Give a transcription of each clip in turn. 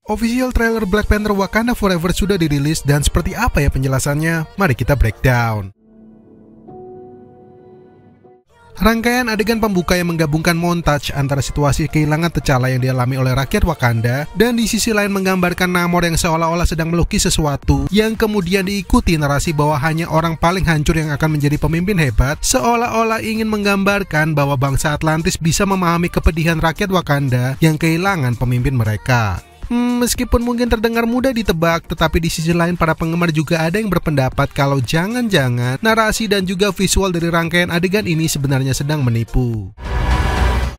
Official trailer Black Panther Wakanda Forever sudah dirilis dan seperti apa ya penjelasannya? Mari kita breakdown. Rangkaian adegan pembuka yang menggabungkan montage antara situasi kehilangan T'Challa yang dialami oleh rakyat Wakanda dan di sisi lain menggambarkan Namor yang seolah-olah sedang melukis sesuatu yang kemudian diikuti narasi bahwa hanya orang paling hancur yang akan menjadi pemimpin hebat, seolah-olah ingin menggambarkan bahwa bangsa Atlantis bisa memahami kepedihan rakyat Wakanda yang kehilangan pemimpin mereka. Meskipun mungkin terdengar mudah ditebak, tetapi di sisi lain para penggemar juga ada yang berpendapat kalau jangan-jangan narasi dan juga visual dari rangkaian adegan ini sebenarnya sedang menipu.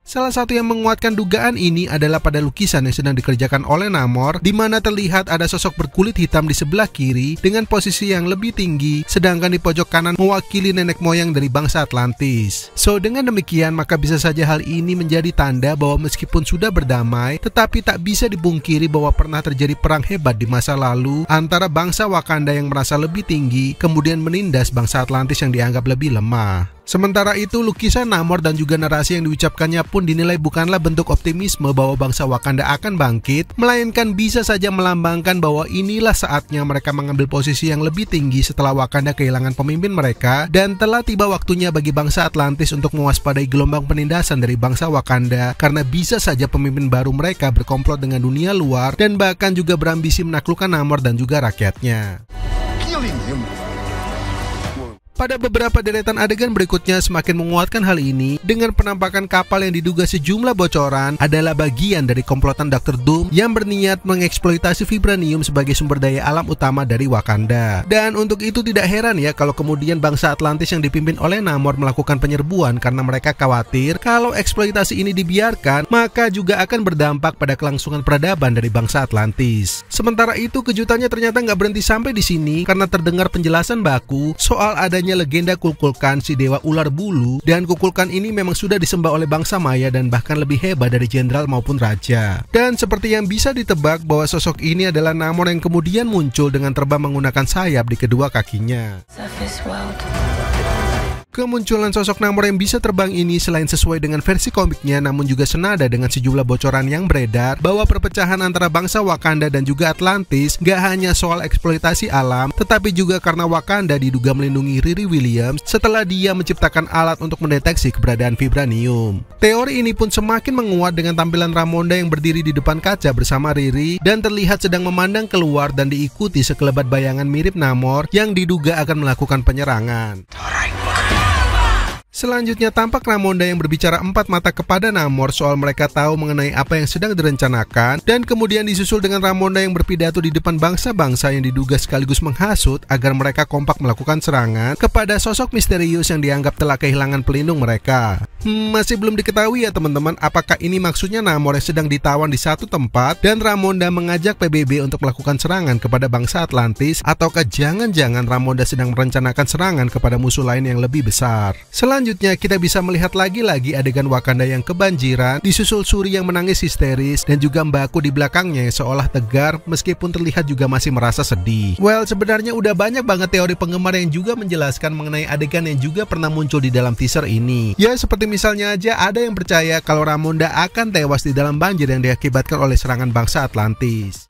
Salah satu yang menguatkan dugaan ini adalah pada lukisan yang sedang dikerjakan oleh Namor, di mana terlihat ada sosok berkulit hitam di sebelah kiri dengan posisi yang lebih tinggi, sedangkan di pojok kanan mewakili nenek moyang dari bangsa Atlantis. So, dengan demikian maka bisa saja hal ini menjadi tanda bahwa meskipun sudah berdamai, tetapi tak bisa dipungkiri bahwa pernah terjadi perang hebat di masa lalu antara bangsa Wakanda yang merasa lebih tinggi, kemudian menindas bangsa Atlantis yang dianggap lebih lemah. Sementara itu, lukisan Namor dan juga narasi yang diucapkannya pun dinilai bukanlah bentuk optimisme bahwa bangsa Wakanda akan bangkit, melainkan bisa saja melambangkan bahwa inilah saatnya mereka mengambil posisi yang lebih tinggi setelah Wakanda kehilangan pemimpin mereka, dan telah tiba waktunya bagi bangsa Atlantis untuk mewaspadai gelombang penindasan dari bangsa Wakanda, karena bisa saja pemimpin baru mereka berkomplot dengan dunia luar dan bahkan juga berambisi menaklukkan Namor dan juga rakyatnya. Pada beberapa deretan adegan berikutnya semakin menguatkan hal ini dengan penampakan kapal yang diduga sejumlah bocoran adalah bagian dari komplotan Dr. Doom yang berniat mengeksploitasi vibranium sebagai sumber daya alam utama dari Wakanda. Dan untuk itu tidak heran ya kalau kemudian bangsa Atlantis yang dipimpin oleh Namor melakukan penyerbuan karena mereka khawatir kalau eksploitasi ini dibiarkan maka juga akan berdampak pada kelangsungan peradaban dari bangsa Atlantis. Sementara itu kejutannya ternyata nggak berhenti sampai di sini karena terdengar penjelasan baku soal adanya legenda Kukulkan si dewa ular bulu, dan Kukulkan ini memang sudah disembah oleh bangsa Maya dan bahkan lebih hebat dari jenderal maupun raja. Dan seperti yang bisa ditebak bahwa sosok ini adalah Namor yang kemudian muncul dengan terbang menggunakan sayap di kedua kakinya. Kemunculan sosok Namor yang bisa terbang ini selain sesuai dengan versi komiknya namun juga senada dengan sejumlah bocoran yang beredar bahwa perpecahan antara bangsa Wakanda dan juga Atlantis gak hanya soal eksploitasi alam, tetapi juga karena Wakanda diduga melindungi Riri Williams setelah dia menciptakan alat untuk mendeteksi keberadaan vibranium. Teori ini pun semakin menguat dengan tampilan Ramonda yang berdiri di depan kaca bersama Riri dan terlihat sedang memandang keluar dan diikuti sekelebat bayangan mirip Namor yang diduga akan melakukan penyerangan. Selanjutnya tampak Ramonda yang berbicara empat mata kepada Namor soal mereka tahu mengenai apa yang sedang direncanakan, dan kemudian disusul dengan Ramonda yang berpidato di depan bangsa-bangsa yang diduga sekaligus menghasut agar mereka kompak melakukan serangan kepada sosok misterius yang dianggap telah kehilangan pelindung mereka. Masih belum diketahui ya teman-teman apakah ini maksudnya Namor yang sedang ditawan di satu tempat dan Ramonda mengajak PBB untuk melakukan serangan kepada bangsa Atlantis, ataukah jangan-jangan Ramonda sedang merencanakan serangan kepada musuh lain yang lebih besar. Selanjutnya kita bisa melihat lagi-lagi adegan Wakanda yang kebanjiran, disusul Shuri yang menangis histeris dan juga Mbaku di belakangnya yang seolah tegar meskipun terlihat juga masih merasa sedih. Well, sebenarnya udah banyak banget teori penggemar yang juga menjelaskan mengenai adegan yang juga pernah muncul di dalam teaser ini. Ya seperti misalnya aja ada yang percaya kalau Ramonda akan tewas di dalam banjir yang diakibatkan oleh serangan bangsa Atlantis.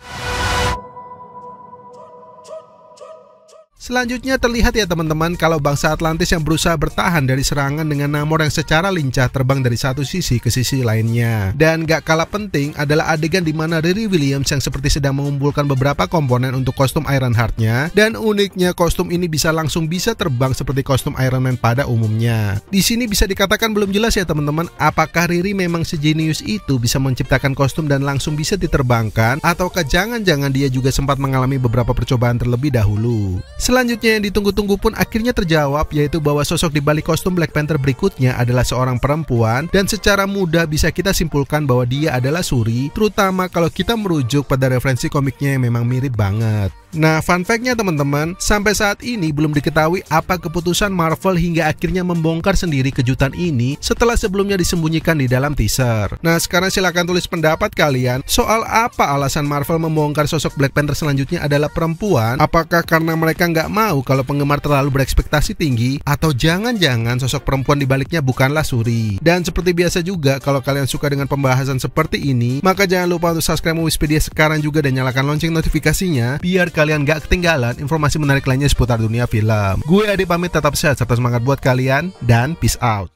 Selanjutnya terlihat ya teman-teman kalau bangsa Atlantis yang berusaha bertahan dari serangan dengan Namor yang secara lincah terbang dari satu sisi ke sisi lainnya. Dan gak kalah penting adalah adegan di mana Riri Williams yang seperti sedang mengumpulkan beberapa komponen untuk kostum Ironheart-nya, dan uniknya kostum ini langsung bisa terbang seperti kostum Iron Man pada umumnya. Di sini bisa dikatakan belum jelas ya teman-teman apakah Riri memang sejenius itu bisa menciptakan kostum dan langsung bisa diterbangkan, ataukah jangan-jangan dia juga sempat mengalami beberapa percobaan terlebih dahulu. Selanjutnya yang ditunggu-tunggu pun akhirnya terjawab, yaitu bahwa sosok di balik kostum Black Panther berikutnya adalah seorang perempuan, dan secara mudah bisa kita simpulkan bahwa dia adalah Shuri, terutama kalau kita merujuk pada referensi komiknya yang memang mirip banget. Nah, fun fact-nya teman-teman, sampai saat ini belum diketahui apa keputusan Marvel hingga akhirnya membongkar sendiri kejutan ini setelah sebelumnya disembunyikan di dalam teaser. Nah, sekarang silahkan tulis pendapat kalian soal apa alasan Marvel membongkar sosok Black Panther selanjutnya adalah perempuan. Apakah karena mereka nggak mau kalau penggemar terlalu berekspektasi tinggi, atau jangan-jangan sosok perempuan di baliknya bukanlah Shuri? Dan seperti biasa juga, kalau kalian suka dengan pembahasan seperti ini, maka jangan lupa untuk subscribe Moviespedia sekarang juga dan nyalakan lonceng notifikasinya biar kalian gak ketinggalan informasi menarik lainnya seputar dunia film. Gue Adi pamit, tetap sehat serta semangat buat kalian, dan peace out.